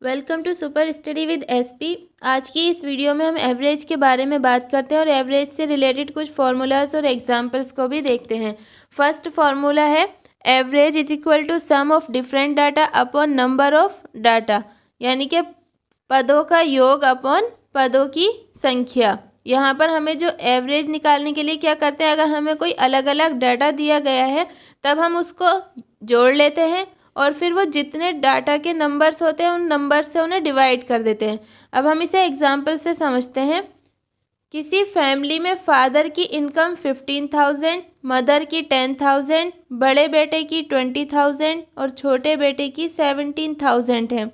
Welcome to super study with SP. आज की इस वीडियो में हम एवरेज के बारे में बात करते हैं और एवरेज से रिलेटेड कुछ फार्मूलाज और एग्जांपल्स को भी देखते हैं। फर्स्ट फार्मूला है average is equal to sum of different data upon number of data, यानी कि पदों का योग अपॉन पदों की संख्या। यहाँ पर हमें जो एवरेज निकालने के लिए क्या करते हैं, अगर हमें कोई अलग अलग डाटा दिया गया है तब हम उसको जोड़ लेते हैं और फिर वो जितने डाटा के नंबर्स होते हैं उन नंबर से उन्हें डिवाइड कर देते हैं। अब हम इसे एग्जाम्पल से समझते हैं। किसी फैमिली में फादर की इनकम 15,000, मदर की 10,000, बड़े बेटे की 20,000 और छोटे बेटे की 17,000 है।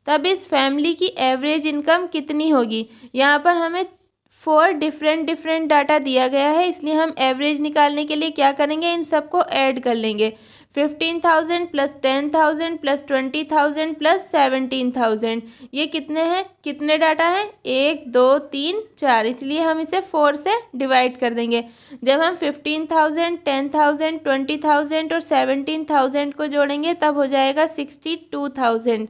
तब इस फैमिली की एवरेज इनकम कितनी होगी। यहाँ पर हमें 4 डिफरेंट डाटा दिया गया है, इसलिए हम एवरेज निकालने के लिए क्या करेंगे, इन सबको ऐड कर लेंगे। 15,000 प्लस 10,000 प्लस 20,000 प्लस 17,000, ये कितने हैं, कितने डाटा हैं, 1 2 3 4, इसलिए हम इसे 4 से डिवाइड कर देंगे। जब हम 15,000 10,000 20,000 और 17,000 को जोड़ेंगे तब हो जाएगा 62,000।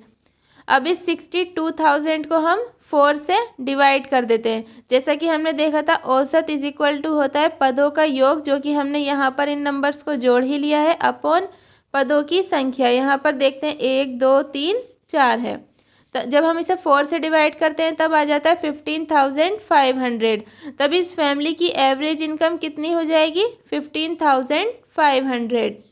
अब इस 62,000 को हम 4 से डिवाइड कर देते हैं। जैसा कि हमने देखा था औसत इज इक्वल टू होता है पदों का योग, जो कि हमने यहाँ पर इन नंबर्स को जोड़ ही लिया है, अपॉन पदों की संख्या। यहाँ पर देखते हैं 1 2 3 4 है। जब हम इसे 4 से डिवाइड करते हैं तब आ जाता है 15,500। तब इस फैमिली की एवरेज इनकम कितनी हो जाएगी, 15,500।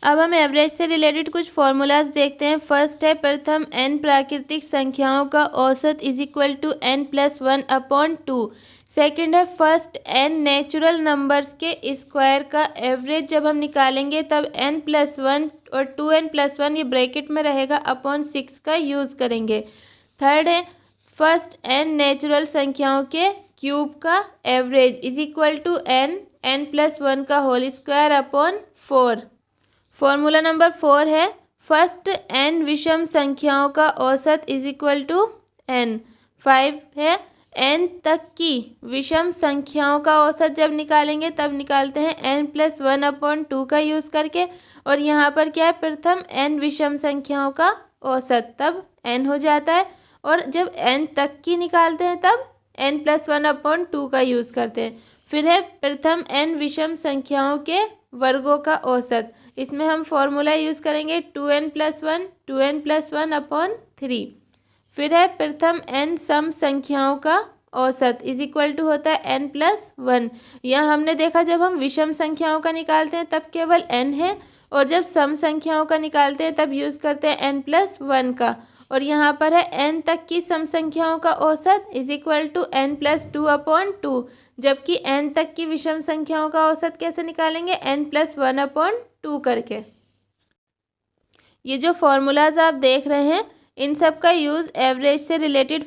अब हम एवरेज से रिलेटेड कुछ फार्मूलाज देखते हैं। फर्स्ट है प्रथम n प्राकृतिक संख्याओं का औसत is equal to n+1 upon 2। Second है फर्स्ट n नेचुरल नंबर्स के स्क्वायर का एवरेज जब हम निकालेंगे तब n+1 और 2n+1 ये ब्रैकेट में रहेगा अपॉन 6 का यूज़ करेंगे। थर्ड है फर्स्ट n नेचुरल संख्याओं के क्यूब का average is equal to n+1 का whole square upon 4। Formula number 4 है फर्स्ट n विषम संख्याओं का औसत इज इक्वल टू n। 5 है n तक की विषम संख्याओं का औसत जब निकालेंगे तब निकालते हैं n+1 अपॉन 2 का यूज़ करके, और यहाँ पर क्या है, प्रथम n विषम संख्याओं का औसत, तब n हो जाता है। और जब n तक की निकालते हैं तब n+1 अपॉन 2 का यूज़ करते हैं। फिर है प्रथम n विषम संख्याओं के वर्गों का औसत, इसमें हम फॉर्मूला यूज़ करेंगे 2n+1 अपॉन 3। फिर है प्रथम n सम संख्याओं का औसत इज इक्वल टू होता है n+1। यह हमने देखा जब हम विषम संख्याओं का निकालते हैं तब केवल n है, और जब सम संख्याओं का निकालते हैं तब यूज़ करते हैं n+1 का। और यहाँ पर है n तक की सम संख्याओं का औसत is equal to n+2 upon 2, जबकि n तक की विषम संख्याओं का औसत कैसे निकालेंगे, n+1 अपॉन 2 करके। ये जो फॉर्मूलाज आप देख रहे हैं इन सब का यूज़ एवरेज से रिलेटेड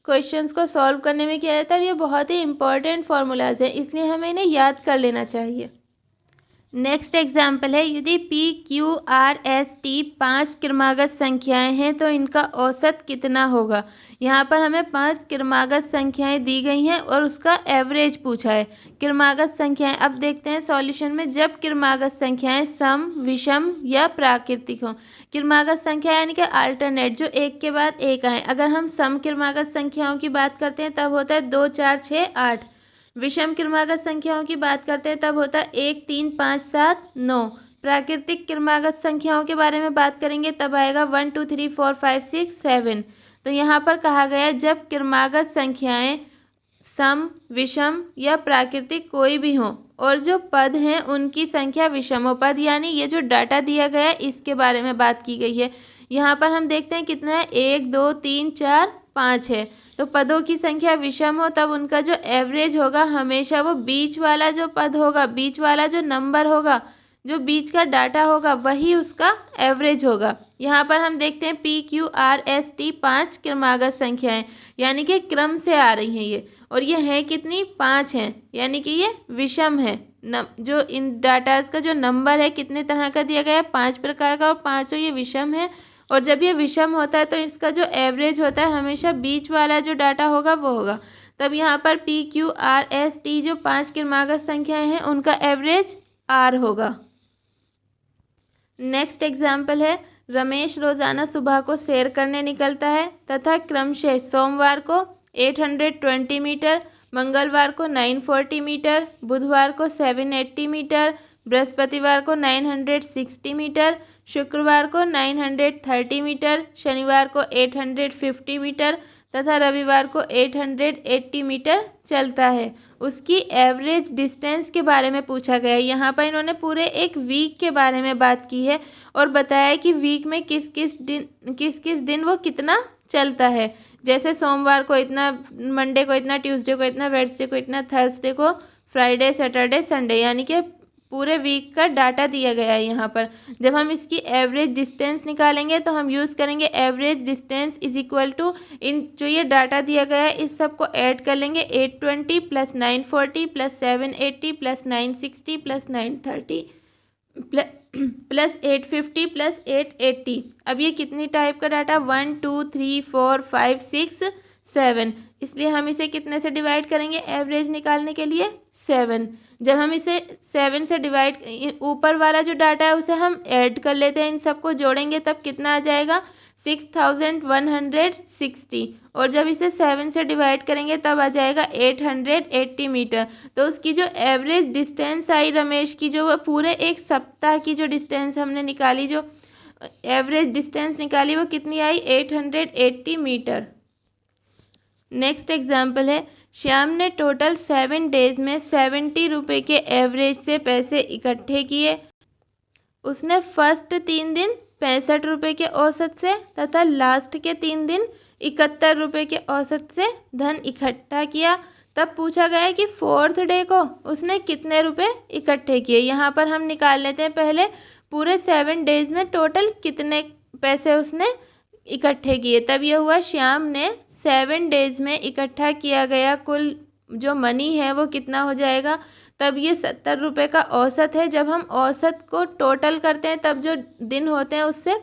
क्वेश्चंस को सॉल्व करने में किया जाता है। ये बहुत ही इंपॉर्टेंट फार्मूलाज हैं, इसलिए हमें इन्हें याद कर लेना चाहिए। नेक्स्ट एग्जाम्पल है यदि P Q R S T 5 क्रमागत संख्याएं हैं तो इनका औसत कितना होगा। यहाँ पर हमें 5 क्रमागत संख्याएं दी गई हैं और उसका एवरेज पूछा है। क्रमागत संख्याएं, अब देखते हैं सॉल्यूशन में, जब क्रमागत संख्याएं सम विषम या प्राकृतिक हों। क्रमागत संख्या यानी कि अल्टरनेट, जो एक के बाद एक आए। अगर हम सम क्रमागत संख्याओं की बात करते हैं तब होता है 2 4 6 8। विषम क्रमागत संख्याओं की बात करते हैं तब होता है 1 3 5 7 9। प्राकृतिक क्रमागत संख्याओं के बारे में बात करेंगे तब आएगा 1 2 3 4 5 6 7। तो यहाँ पर कहा गया है जब क्रमागत संख्याएं सम विषम या प्राकृतिक कोई भी हों और जो पद हैं उनकी संख्या विषमो पद, यानी ये जो डाटा दिया गया है इसके बारे में बात की गई है। यहाँ पर हम देखते हैं कितना है, 1 2 3 4 5 है। तो पदों की संख्या विषम हो तब उनका जो एवरेज होगा हमेशा वो बीच वाला जो पद होगा, बीच वाला जो नंबर होगा, जो बीच का डाटा होगा वही उसका एवरेज होगा। यहाँ पर हम देखते हैं P Q R S T 5 क्रमागत संख्याएं, यानी कि क्रम से आ रही हैं ये, और ये हैं कितनी, 5 हैं, यानी कि ये विषम है। जो इन डाटाज का जो नंबर है कितने तरह का दिया गया है, 5 प्रकार का, और 5 ये विषम है। और जब ये विषम होता है तो इसका जो एवरेज होता है हमेशा बीच वाला जो डाटा होगा वो होगा। तब यहाँ पर P Q R S T जो 5 क्रमागत संख्याएं हैं उनका एवरेज R होगा। नेक्स्ट एग्जाम्पल है रमेश रोजाना सुबह को सैर करने निकलता है तथा क्रमशः सोमवार को 820 मीटर, मंगलवार को 940 मीटर, बुधवार को 780 मीटर, बृहस्पतिवार को 960 मीटर, शुक्रवार को 930 मीटर, शनिवार को 850 मीटर तथा रविवार को 880 मीटर चलता है। उसकी एवरेज डिस्टेंस के बारे में पूछा गया है। यहाँ पर इन्होंने पूरे एक वीक के बारे में बात की है और बताया कि वीक में किस किस दिन वो कितना चलता है। जैसे सोमवार को इतना, मंडे को इतना, ट्यूसडे को इतना, वेडनेसडे को इतना, थर्सडे को, फ्राइडे, सैटरडे, संडे, यानी कि पूरे वीक का डाटा दिया गया है यहाँ पर। जब हम इसकी एवरेज डिस्टेंस निकालेंगे तो हम यूज़ करेंगे average distance is equal to, इन जो ये डाटा दिया गया है इस सब को ऐड कर लेंगे, 820 plus 940 plus 780 plus 960 plus 930 plus 850 plus 880। अब ये कितनी टाइप का डाटा, 1 2 3 4 5 6 7, इसलिए हम इसे कितने से डिवाइड करेंगे एवरेज निकालने के लिए, 7। जब हम इसे 7 से डिवाइड, ऊपर वाला जो डाटा है उसे हम ऐड कर लेते हैं, इन सबको जोड़ेंगे तब कितना आ जाएगा, 6160। और जब इसे 7 से डिवाइड करेंगे तब आ जाएगा 880 मीटर। तो उसकी जो एवरेज डिस्टेंस आई रमेश की, जो वो पूरे एक सप्ताह की जो डिस्टेंस हमने निकाली, जो एवरेज डिस्टेंस निकाली, वो कितनी आई, 880 मीटर। नेक्स्ट एग्जाम्पल है, श्याम ने टोटल 7 डेज में 70 रुपये के एवरेज से पैसे इकट्ठे किए। उसने फर्स्ट 3 दिन 65 रुपये के औसत से तथा लास्ट के 3 दिन 71 रुपये के औसत से धन इकट्ठा किया। तब पूछा गया है कि फोर्थ डे को उसने कितने रुपए इकट्ठे किए। यहाँ पर हम निकाल लेते हैं पहले पूरे 7 डेज में टोटल कितने पैसे उसने इकट्ठे किए। तब यह हुआ, श्याम ने 7 डेज में इकट्ठा किया गया कुल जो मनी है वो कितना हो जाएगा। तब ये 70 रुपये का औसत है। जब हम औसत को टोटल करते हैं तब जो दिन होते हैं उससे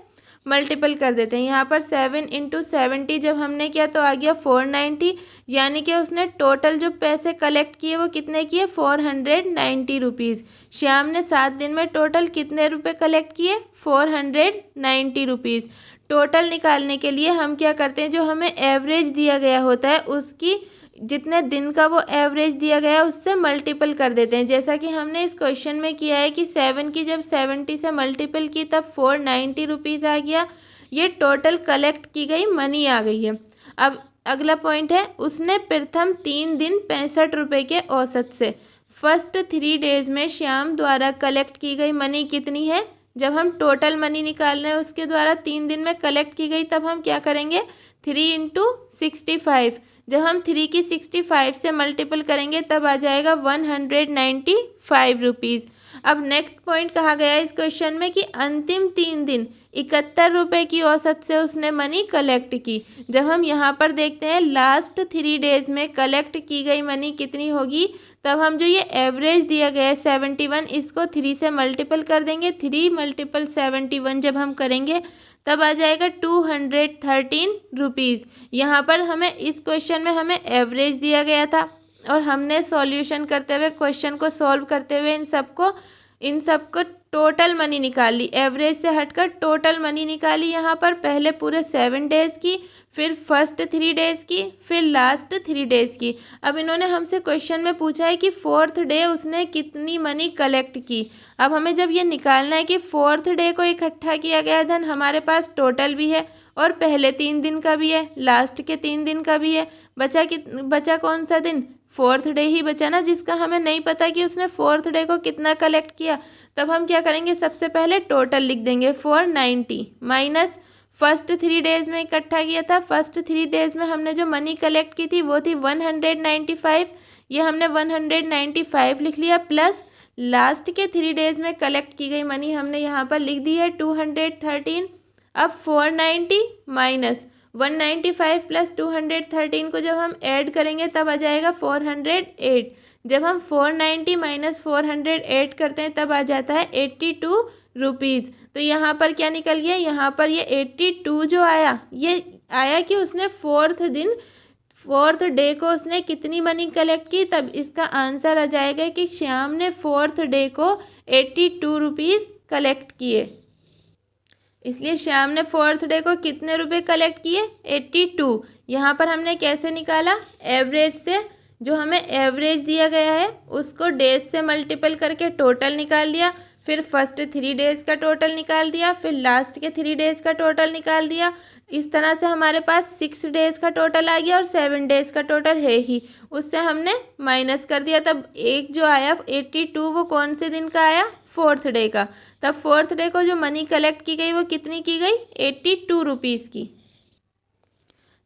मल्टीपल कर देते हैं। यहाँ पर 7 × 70 जब हमने किया तो आ गया 490, यानी कि उसने टोटल जो पैसे कलेक्ट किए वो कितने किए, 490 रुपीज़। श्याम ने 7 दिन में टोटल कितने रुपए कलेक्ट किए, 490 रुपीज़। टोटल निकालने के लिए हम क्या करते हैं, जो हमें एवरेज दिया गया होता है उसकी जितने दिन का वो एवरेज दिया गया है उससे मल्टीपल कर देते हैं। जैसा कि हमने इस क्वेश्चन में किया है कि 7 की जब 70 से मल्टीपल की तब 490 रुपीज़ आ गया। ये टोटल कलेक्ट की गई मनी आ गई है। अब अगला पॉइंट है, उसने प्रथम 3 दिन 65 रुपये के औसत से। फर्स्ट 3 डेज में श्याम द्वारा कलेक्ट की गई मनी कितनी है। जब हम टोटल मनी निकाल रहे हैं उसके द्वारा 3 दिन में कलेक्ट की गई, तब हम क्या करेंगे, 3 × 65। जब हम 3 की 65 से मल्टीपल करेंगे तब आ जाएगा 195 रुपीज़। अब नेक्स्ट पॉइंट कहा गया है इस क्वेश्चन में कि अंतिम 3 दिन 71 रुपये की औसत से उसने मनी कलेक्ट की। जब हम यहाँ पर देखते हैं लास्ट 3 डेज में कलेक्ट की गई मनी कितनी होगी, तब हम जो ये एवरेज दिया गया है 71, इसको 3 से मल्टीपल कर देंगे। 3 × 71 जब हम करेंगे तब आ जाएगा 213 रुपीज़। यहाँ पर हमें इस क्वेश्चन में हमें एवरेज दिया गया था और हमने सॉल्यूशन करते हुए, क्वेश्चन को सॉल्व करते हुए इन सबको टोटल मनी निकाल ली। एवरेज से हटकर टोटल मनी निकाली। यहाँ पर पहले पूरे 7 डेज़ की, फिर फर्स्ट 3 डेज़ की, फिर लास्ट 3 डेज़ की। अब इन्होंने हमसे क्वेश्चन में पूछा है कि फोर्थ डे उसने कितनी मनी कलेक्ट की। अब हमें जब ये निकालना है कि फोर्थ डे को इकट्ठा किया गया धन, हमारे पास टोटल भी है और पहले 3 दिन का भी है, लास्ट के 3 दिन का भी है। बचा कौन सा दिन, फोर्थ डे ही बचा ना, जिसका हमें नहीं पता कि उसने फोर्थ डे को कितना कलेक्ट किया। तब हम क्या करेंगे, सबसे पहले टोटल लिख देंगे 490 माइनस फर्स्ट 3 डेज में इकट्ठा किया था। फर्स्ट 3 डेज में हमने जो मनी कलेक्ट की थी वो थी 195, ये हमने 195 लिख लिया, प्लस लास्ट के 3 डेज में कलेक्ट की गई मनी हमने यहाँ पर लिख दी है 213। अब 490 माइनस 195 प्लस 213 को जब हम ऐड करेंगे तब आ जाएगा 408। जब हम 490 माइनस 408 करते हैं तब आ जाता है 82 रुपीज़। तो यहाँ पर क्या निकल गया, यहाँ पर ये 82 जो आया, ये आया कि उसने फोर्थ डे को उसने कितनी मनी कलेक्ट की। तब इसका आंसर आ जाएगा कि श्याम ने फोर्थ डे को 82 रुपीज़ कलेक्ट किए। इसलिए श्याम ने 4th डे को कितने रुपए कलेक्ट किए? 82। यहाँ पर हमने कैसे निकाला? एवरेज से। जो हमें एवरेज दिया गया है उसको डेज से मल्टीपल करके टोटल निकाल लिया, फिर फर्स्ट 3 डेज का टोटल निकाल दिया, फिर लास्ट के 3 डेज का टोटल निकाल दिया। इस तरह से हमारे पास 6 डेज का टोटल आ गया और 7 डेज का टोटल है ही, उससे हमने माइनस कर दिया। तब एक जो आया 82 वो कौन से दिन का आया? 4th डे का। तब 4th डे को जो मनी कलेक्ट की गई वो कितनी की गई? 82 रुपीज़ की।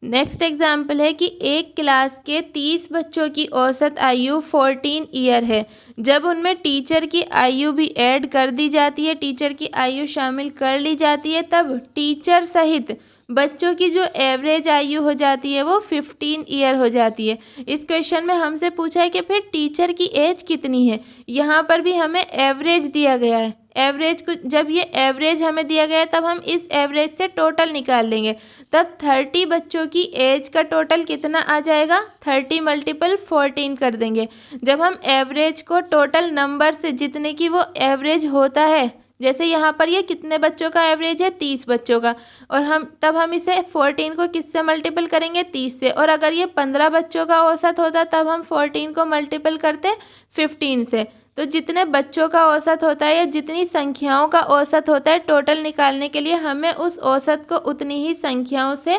नेक्स्ट एग्जाम्पल है कि एक क्लास के 30 बच्चों की औसत आयु 14 ईयर है। जब उनमें टीचर की आयु भी ऐड कर दी जाती है, टीचर की आयु शामिल कर ली जाती है, तब टीचर सहित बच्चों की जो एवरेज आयु हो जाती है वो 15 ईयर हो जाती है। इस क्वेश्चन में हमसे पूछा है कि फिर टीचर की एज कितनी है। यहाँ पर भी हमें एवरेज दिया गया है। एवरेज को जब ये एवरेज हमें दिया गया है तब हम इस एवरेज से टोटल निकाल लेंगे। तब 30 बच्चों की एज का टोटल कितना आ जाएगा? 30 × 14 कर देंगे। जब हम एवरेज को टोटल नंबर से, जितने की वो एवरेज होता है, जैसे यहाँ पर ये कितने बच्चों का एवरेज है? 30 बच्चों का, और हम इसे 14 को किससे मल्टीपल करेंगे? 30 से। और अगर ये 15 बच्चों का औसत होता तब हम 14 को मल्टीपल करते 15 से। तो जितने बच्चों का औसत होता है या जितनी संख्याओं का औसत होता है, टोटल निकालने के लिए हमें उस औसत को उतनी ही संख्याओं से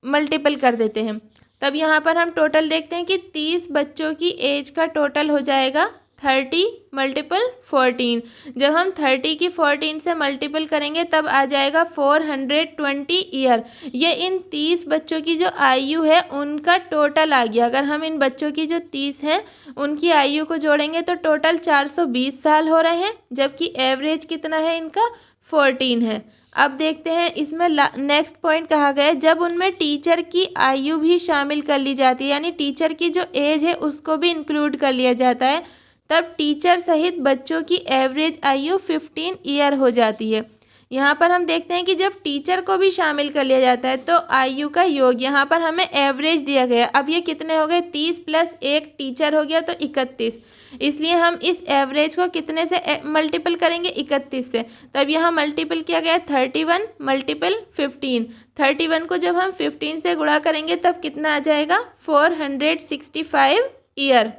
मल्टीपल कर देते हैं। तब यहाँ पर हम टोटल देखते हैं कि 30 बच्चों की एज का टोटल हो जाएगा 30 × 14। जब हम 30 की 14 से मल्टीपल करेंगे तब आ जाएगा 420 ईयर। ये इन 30 बच्चों की जो आयु है उनका टोटल आ गया। अगर हम इन बच्चों की जो 30 हैं उनकी आयु को जोड़ेंगे तो टोटल 420 साल हो रहे हैं, जबकि एवरेज कितना है इनका? 14 है। अब देखते हैं इसमें नेक्स्ट पॉइंट कहा गया है, जब उनमें टीचर की आयु भी शामिल कर ली जाती है, यानी टीचर की जो एज है उसको भी इंक्लूड कर लिया जाता है, तब टीचर सहित बच्चों की एवरेज आयु 15 ईयर हो जाती है। यहाँ पर हम देखते हैं कि जब टीचर को भी शामिल कर लिया जाता है तो आयु का योग, यहाँ पर हमें एवरेज दिया गया। अब ये कितने हो गए? 30 + 1 टीचर हो गया तो 31। इसलिए हम इस एवरेज को कितने से मल्टीपल करेंगे? 31 से। तब यहाँ मल्टीपल किया गया 31 × 15। 31 को जब हम 15 से गुणा करेंगे तब कितना आ जाएगा? 465 ईयर।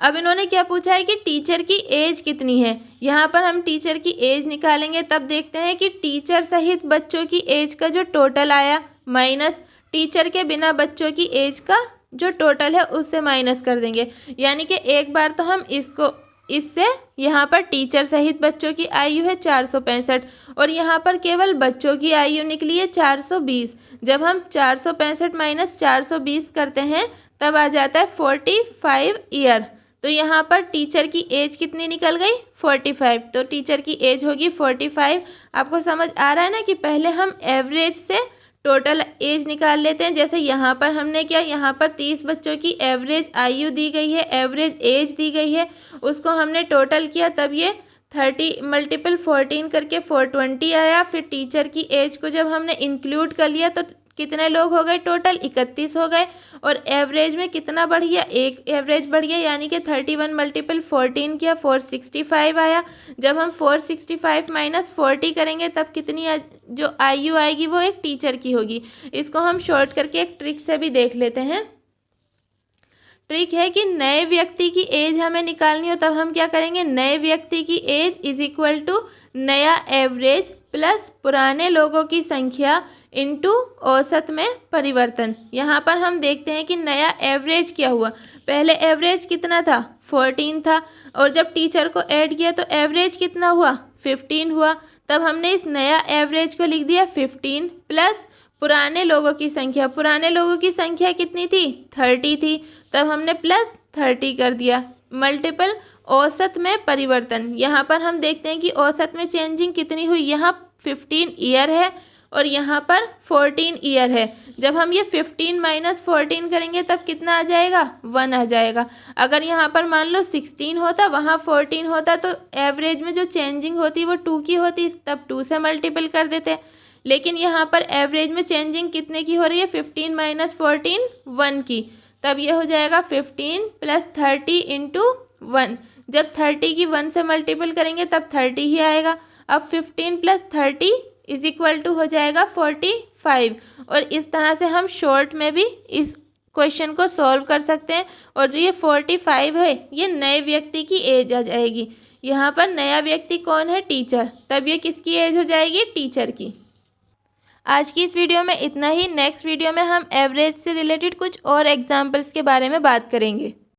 अब इन्होंने क्या पूछा है कि टीचर की एज कितनी है। यहाँ पर हम टीचर की एज निकालेंगे, तब देखते हैं कि टीचर सहित बच्चों की एज का जो टोटल आया माइनस टीचर के बिना बच्चों की एज का जो टोटल है उससे माइनस कर देंगे। यानी कि एक बार तो हम इससे यहाँ पर टीचर सहित बच्चों की आयु है 465 और यहाँ पर केवल बच्चों की आयु निकली है 420। जब हम 465 - 420 करते हैं तब आ जाता है 45 ईयर। तो यहाँ पर टीचर की एज कितनी निकल गई? 45। तो टीचर की एज होगी 45। आपको समझ आ रहा है ना कि पहले हम एवरेज से टोटल एज निकाल लेते हैं। जैसे यहाँ पर हमने क्या, यहाँ पर 30 बच्चों की एवरेज आयु दी गई है, एवरेज एज दी गई है, उसको हमने टोटल किया, तब ये 30 × 14 करके 420 आया। फिर टीचर की एज को जब हमने इंक्लूड कर लिया तो कितने लोग हो गए? टोटल 31 हो गए। और एवरेज में कितना बढ़ गया? एक एवरेज बढ़ गया, यानी कि 31 × 14 किया 465 आया। जब हम 465 - 40 करेंगे तब कितनी जो आयु आएगी वो एक टीचर की होगी। इसको हम शॉर्ट करके एक ट्रिक से भी देख लेते हैं। ट्रिक है कि नए व्यक्ति की एज हमें निकालनी हो तब हम क्या करेंगे? नए व्यक्ति की एज = नया एवरेज प्लस पुराने लोगों की संख्या इनटू औसत में परिवर्तन। यहाँ पर हम देखते हैं कि नया एवरेज क्या हुआ। पहले एवरेज कितना था? 14 था, और जब टीचर को ऐड किया तो एवरेज कितना हुआ? 15 हुआ। तब हमने इस नया एवरेज को लिख दिया 15 प्लस पुराने लोगों की संख्या। पुराने लोगों की संख्या कितनी थी? 30 थी, तब हमने प्लस 30 कर दिया मल्टीपल औसत में परिवर्तन। यहाँ पर हम देखते हैं कि औसत में चेंजिंग कितनी हुई। यहाँ 15 ईयर है और यहाँ पर 14 ईयर है। जब हम ये 15 - 14 करेंगे तब कितना आ जाएगा? 1 आ जाएगा। अगर यहाँ पर मान लो 16 होता, वहाँ 14 होता, तो एवरेज में जो चेंजिंग होती वो 2 की होती, तब 2 से मल्टीपल कर देते। लेकिन यहाँ पर एवरेज में चेंजिंग कितने की हो रही है? 15 - 14 1 की। तब ये हो जाएगा 15 + 30 × 1। जब 30 की 1 से मल्टीपल करेंगे तब 30 ही आएगा। अब 15 + 30 = हो जाएगा 45। और इस तरह से हम शॉर्ट में भी इस क्वेश्चन को सॉल्व कर सकते हैं। और जो ये 45 है ये नए व्यक्ति की एज आ जाएगी। यहाँ पर नया व्यक्ति कौन है? टीचर। तब ये किसकी एज हो जाएगी? टीचर की। आज की इस वीडियो में इतना ही। नेक्स्ट वीडियो में हम एवरेज से रिलेटेड कुछ और एग्जाम्पल्स के बारे में बात करेंगे।